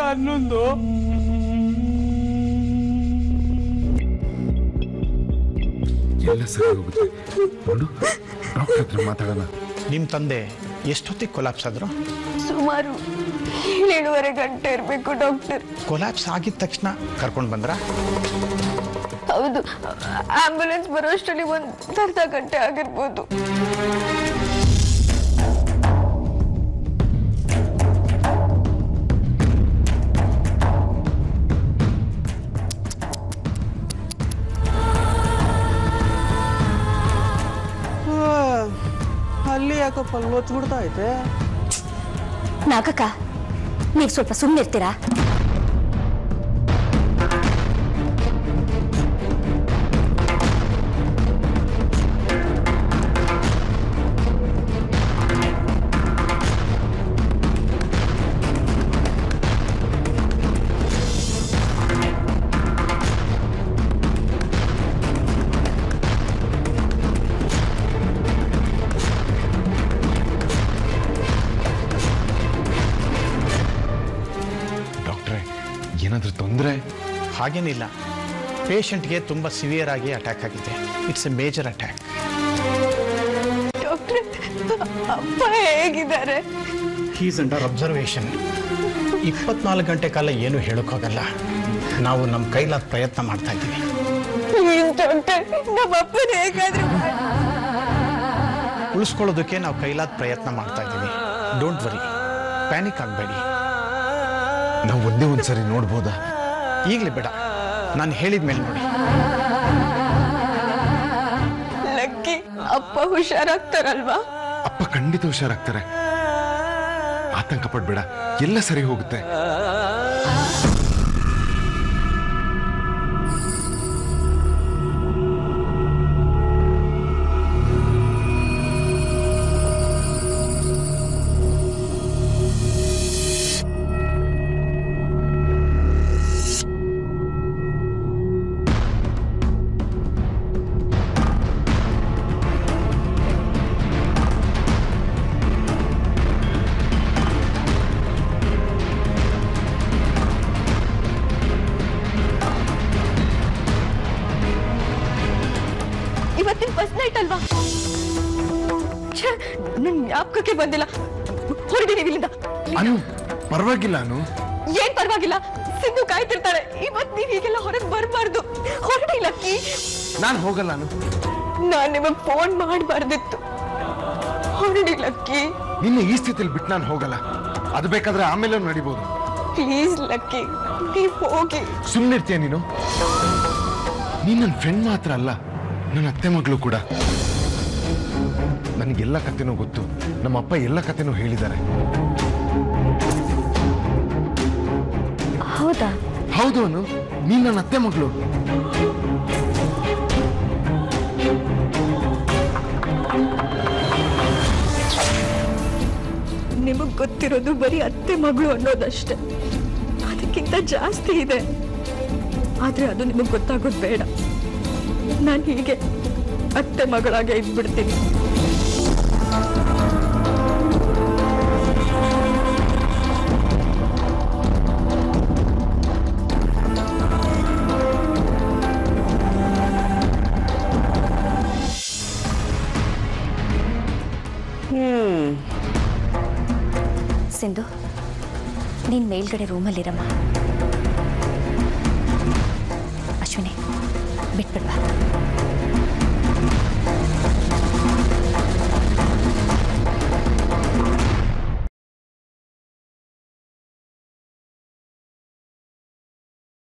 11 ಎಲ್ಲ ಸರಿ ಹೋಗುತ್ತೆ ನೋಡು ಡಾಕ್ಟರ್ ಹತ್ರ ಮಾತಾಡೋಣ ನಿಮ್ಮ ತಂದೆ ಎಷ್ಟೊತ್ತಿಗೆ ಕೊಲಾಪ್ಸ್ ಆದ್ರು? ಸುಮಾರು 7.5 ಗಂಟೆ ಇರಬೇಕು ಡಾಕ್ಟರ್. ಕೊಲಾಪ್ಸ್ ಆಗಿದ ತಕ್ಷಣ ಕರ್ಕೊಂಡು ಬಂದ್ರ? ಹೌದು, ಆಂಬ್ಯುಲೆನ್ಸ್ ಬರೋ ಅಷ್ಟರಲ್ಲಿ 1 ಗಂಟೆ ಆಗಿರ್ಬೋದು. ಅಲ್ಲಿ ಯಾಕಪ್ಪ ಒತ್ತು ಬಿಡ್ತಾ ಐತೆ? ನಾಗಕ್ಕ, ನೀವು ಸ್ವಲ್ಪ ಸುಮ್ಮನೆ ಇರ್ತೀರಾ? ಏನಾದ್ರೂ ತೊಂದರೆ? ಹಾಗೇನಿಲ್ಲ, ಪೇಷಂಟ್ಗೆ ತುಂಬ ಸಿವಿಯರ್ ಆಗಿ ಅಟ್ಯಾಕ್ ಆಗಿದೆ. It's A major attack. Doctor, ಅಪ್ಪ ಹೇಗಿದ್ದಾರೆ? He's under observation. 24 ಗಂಟೆ ಕಾಲ ಏನು ಹೇಳೋಕ್ಕಾಗಲ್ಲ. ನಾವು ನಮ್ಮ ಕೈಲಾದ ಪ್ರಯತ್ನ ಮಾಡ್ತಾ ಇದ್ದೀವಿ. ಡಾಕ್ಟರ್, ನಮ್ಮ ಅಪ್ಪನ ಹೇಗಾದ್ರೂ ಉಳಿಸ್ಕೊಳ್ಳೋದಕ್ಕೆ ನಾವು ಕೈಲಾದ ಪ್ರಯತ್ನ ಮಾಡ್ತಾ ಇದ್ದೀವಿ. ಡೋಂಟ್ ವರಿ, ಪ್ಯಾನಿಕ್ ಆಗಬೇಡಿ. ನಾವು ಒಂದೇ ಒಂದ್ಸರಿ ನೋಡ್ಬೋದಾ? ಈಗಲೇ ಬೇಡ, ನಾನು ಹೇಳಿದ ಮೇಲೆ ನೋಡಿ. ಲಕ್ಕಿ, ಅಪ್ಪ ಹುಷಾರಾಗ್ತಾರಲ್ವಾ? ಅಪ್ಪ ಖಂಡಿತ ಹುಷಾರಾಗ್ತಾರೆ, ಆತಂಕ ಪಡ್ಬೇಡ, ಎಲ್ಲ ಸರಿ ಹೋಗುತ್ತೆ. ಇವತ್ತಿನ ಫಸ್ಟ್ ನೈಟ್ ಅಲ್ವಾ? ನನ್ ಜ್ಞಾಪಕಕ್ಕೆ ಬಂದಿಲ್ಲ. ಹೊರಡಿ ಇಲ್ಲಿಂದ. ಅನು, ಪರವಾಗಿಲ್ಲ ಅನು. ಏನ್ ಪರವಾಗಿಲ್ಲ? ಸಿಂಧು ಕಾಯ್ತಿರ್ತಾಳೆ. ಇವತ್ ನೀವ್ ಹೀಗೆಲ್ಲ ಹೊರಗೆ ಬರಬಾರ್ದು. ಹೊರಡಿ ಲಕ್ಕಿ. ನಾನು ಹೋಗಲ್ಲ ಅನು. ನಾನ್ ನಿಮಗ್ ಫೋನ್ ಮಾಡಬಾರ್ದಿತ್ತು. ಹೊರಡಿ ಲಕ್ಕಿ. ನಿನ್ನೆ ಈ ಸ್ಥಿತಿಲಿ ಬಿಟ್ಟು ನಾನು ಹೋಗಲ್ಲ. ಅದು ಬೇಕಾದ್ರೆ ಆಮೇಲೆ ನಡಿಬಹುದು. ಪ್ಲೀಸ್ ಲಕ್ಕಿ, ನೀವ್ ಹೋಗಿ. ಸುಮ್ಮನಿರ್ತೀಯ ನೀನು? ನೀನ್ ನನ್ನ ಫ್ರೆಂಡ್ ಮಾತ್ರ ಅಲ್ಲ, ನನ್ನ ಅತ್ತೆ ಮಗಳು ಕೂಡ. ನನಗೆಲ್ಲ ಕಥೆನೂ ಗೊತ್ತು. ನಮ್ಮ ಅಪ್ಪ ಎಲ್ಲ ಕಥೆನೂ ಹೇಳಿದ್ದಾರೆ. ಹೌದಾ? ಹೌದು ಅನು, ನೀನ್ ನನ್ನ ಅತ್ತೆ ಮಗಳು. ನಿಮಗ್ ಗೊತ್ತಿರೋದು ಬರೀ ಅತ್ತೆ ಮಗಳು ಅನ್ನೋದಷ್ಟೇ. ಅದಕ್ಕಿಂತ ಜಾಸ್ತಿ ಇದೆ. ಆದ್ರೆ ಅದು ನಿಮಗ್ ಗೊತ್ತಾಗೋದು ಬೇಡ. ನಾನು ಹೀಗೆ ಅತ್ತೆ ಮಗಳಾಗೆ ಇದ್ಬಿಡ್ತೀನಿ. ಸಿಂಧು, ನೀನ್ ಮೇಲ್ಗಡೆ ರೂಮಲ್ಲಿರಮ್ಮ. ಅಶ್ವಿನಿ, ಬಿಟ್ಬಿಡ್ವಾ?